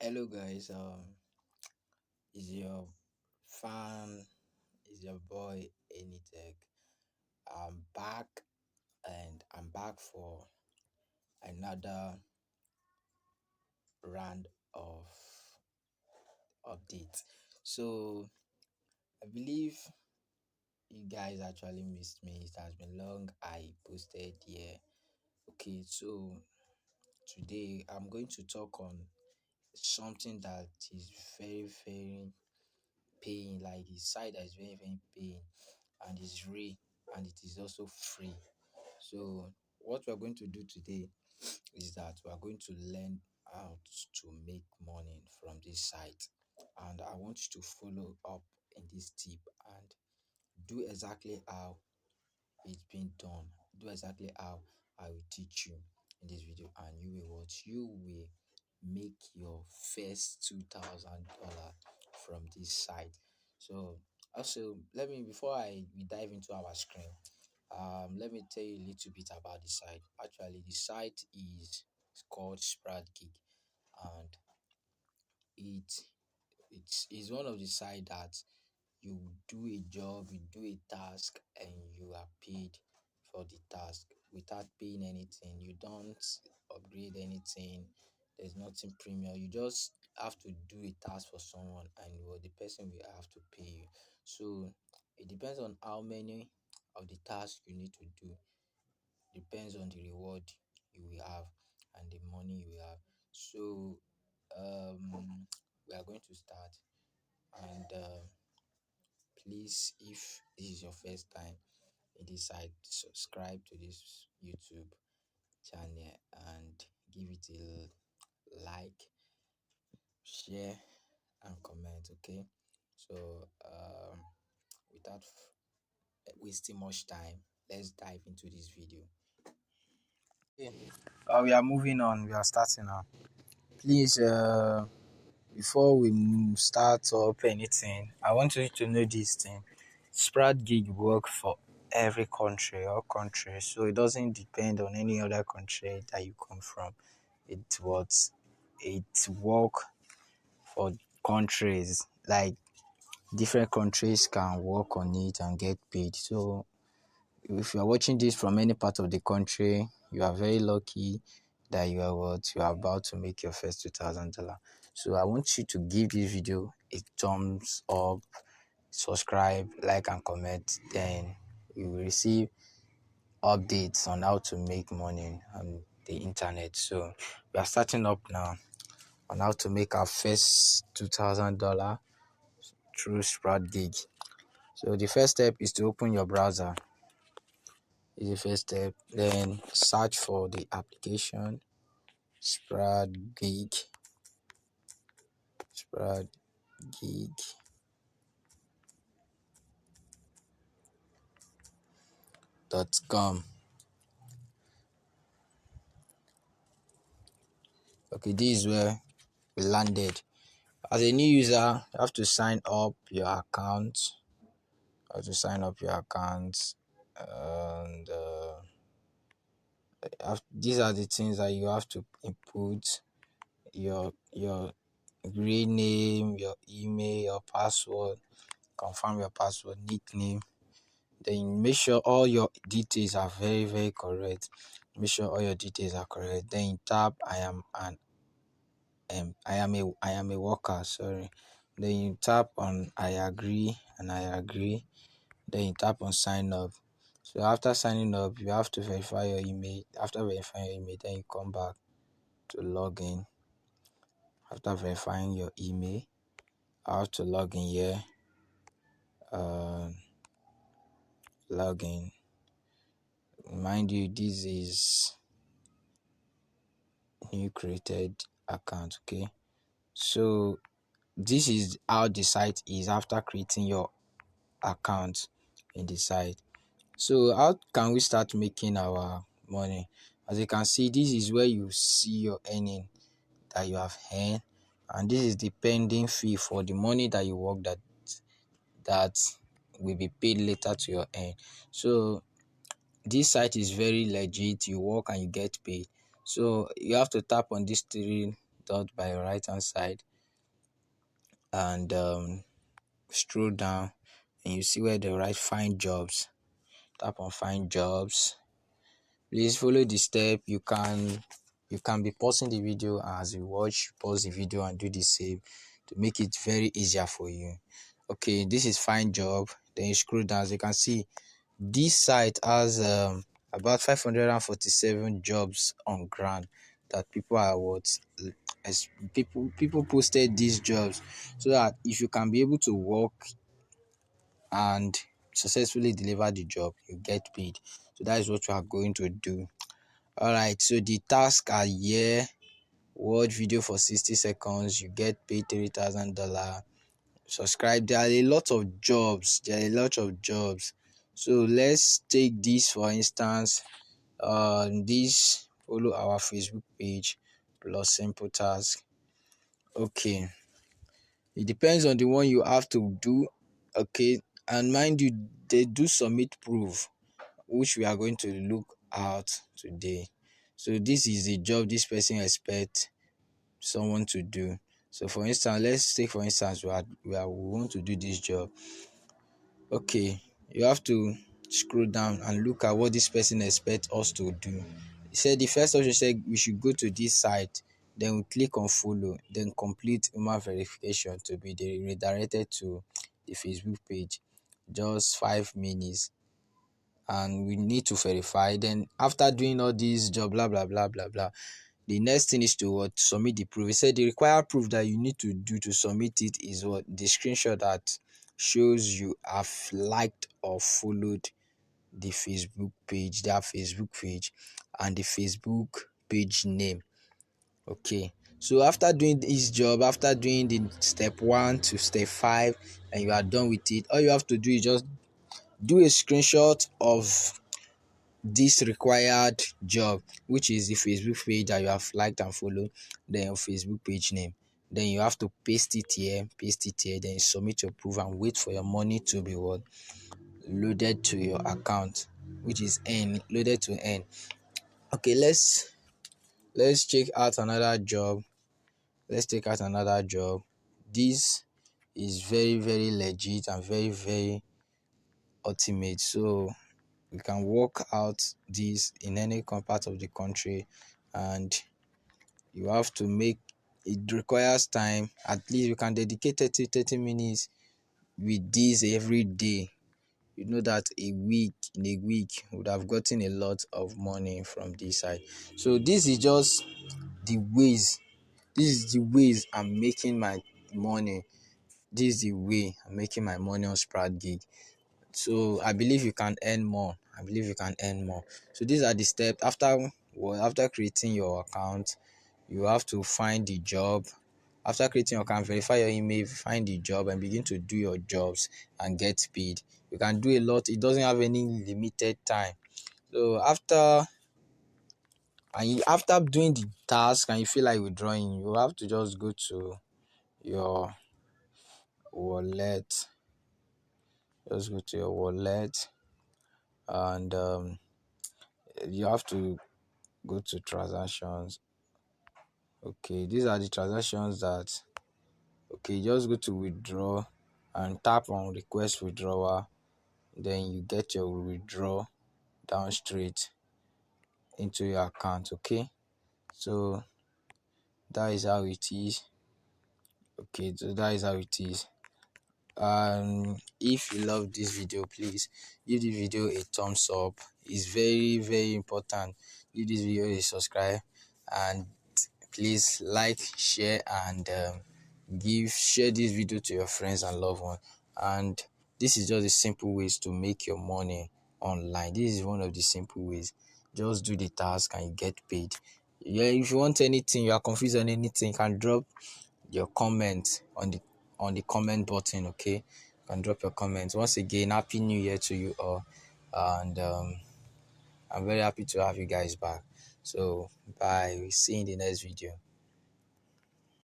Hello guys, is your fan, is your boy Anytech. I'm back and I'm back for another round of updates. So I believe you guys actually missed me. It has been long. I posted here. Okay, so today I'm going to talk on something that is very paying, like the side that is very paying and is real and it is also free. So what we're going to do today is that we are going to learn how to make money from this site, and I want you to follow up in this tip and do exactly how it's been done. Do exactly how I will teach you in this video, and you will make your first $2,000 from this site. So also let me, before I we dive into our screen, let me tell you a little bit about the site. Actually, the site is called Sproutgig, and it it's one of the site that you do a job, you do a task, and you are paid for the task without paying anything. You don't upgrade anything. There's nothing premium. You just have to do a task for someone, and the person will have to pay you. So it depends on how many of the tasks you need to do, depends on the reward you will have and the money you will have. So we are going to start, and please, if this is your first time in this site, subscribe to this YouTube channel and give it a like, share, and comment. Okay, so without wasting much time, let's dive into this video. Okay. We are moving on. We are starting now. Please, before we start up anything, I want you to know this thing. Sprout Gig work for every country, all countries, so it doesn't depend on any other country that you come from. It work for countries, like different countries can work on it and get paid. So if you are watching this from any part of the country, you are very lucky that you are about to make your first $2,000. So I want you to give this video a thumbs up, subscribe, like, and comment. Then you will receive updates on how to make money on the internet. So we are starting up now on how to make our first $2,000 through Sprout Gig. So the first step is to open your browser. Is the first step. Then search for the application Sproutgig, Sproutgig.com. Okay, this is where we landed. As a new user, you have to sign up your account. And these are the things that you have to input: your real name, your email, your password, confirm your password, nickname. Then make sure all your details are very correct. Make sure all your details are correct. Then you tap I am a worker, sorry. Then you tap on I agree, and I agree. Then you tap on sign up. So after signing up, you have to verify your email. After verifying your email, then you come back to log in. After verifying your email, I have to log in here. Log in. Mind you, this is new created account. Okay, so this is how the site is after creating your account in the site. So how can we start making our money? As you can see, this is where you see your earning that you have earned, and this is the pending fee for the money that you work that will be paid later to your end. So this site is very legit. You work and you get paid. So you have to tap on dot by your right hand side, and scroll down, and you see where they write find jobs. Tap on find jobs. Please follow the step. You can be pausing the video, and as you watch, pause the video and do the same to make it very easier for you. Okay, this is find job. Then you scroll down. As you can see, this site has about 547 jobs on ground that people are what as people posted these jobs, so that if you can be able to work and successfully deliver the job, you get paid. So that is what we are going to do. All right, so the tasks are here. Watch video for 60 seconds, you get paid $3,000. Subscribe. There are a lot of jobs. So let's take this for instance. This follow our Facebook page plus simple task. Okay, it depends on the one you have to do. Okay, and mind you, they do submit proof, which we are going to look at today. So this is the job this person expect someone to do. So for instance, let's take for instance we want to do this job. Okay, you have to scroll down and look at what this person expects us to do. He said the first option said we should go to this site, then we click on follow, then complete human verification to be redirected to the Facebook page. Just 5 minutes, and we need to verify. Then after doing all these job, blah blah blah blah blah, the next thing is to what? Submit the proof. He said the required proof that you need to do to submit it is what? The screenshot that shows you have liked or followed the Facebook page, their Facebook page, and the Facebook page name. Okay, so after doing this job, after doing the step 1 to step 5, and you are done with it, all you have to do is just do a screenshot of this required job, which is the Facebook page that you have liked and followed, then your Facebook page name. Then you have to paste it here, then you submit your proof and wait for your money to be what? Loaded to your account, which is loaded to earn. Okay, let's check out another job. Let's take out another job. This is very, very legit and very, very ultimate. So you can work out this in any part of the country, and you have to make it requires time. At least you can dedicate 30 minutes with this every day. You know that in a week would have gotten a lot of money from this side. So this is just the ways I'm making my money. This is the way I'm making my money on Sproutgigs. So I believe you can earn more. So these are the steps. After creating your account, you have to find the job. After creating your account, verify your email, find the job, and begin to do your jobs and get paid. You can do a lot. It doesn't have any limited time. So after doing the task and you feel like withdrawing, you have to just go to your wallet. Just go to your wallet, and you have to go to transactions. Okay, these are the transactions that, okay, just go to withdraw and tap on request withdrawal. Then you get your withdraw down straight into your account. Okay, so that is how it is. If you love this video, please give this video a thumbs up. It's very, very important. Give this video a subscribe, and please like, share, and share this video to your friends and loved ones. And this is just the simple ways to make your money online. This is one of the simple ways. Just do the task and you get paid. Yeah, if you want anything, you are confused on anything, you can drop your comment on the comment button. Okay, you can drop your comments. Once again, happy new year to you all, and I'm very happy to have you guys back. So bye, we'll see you in the next video.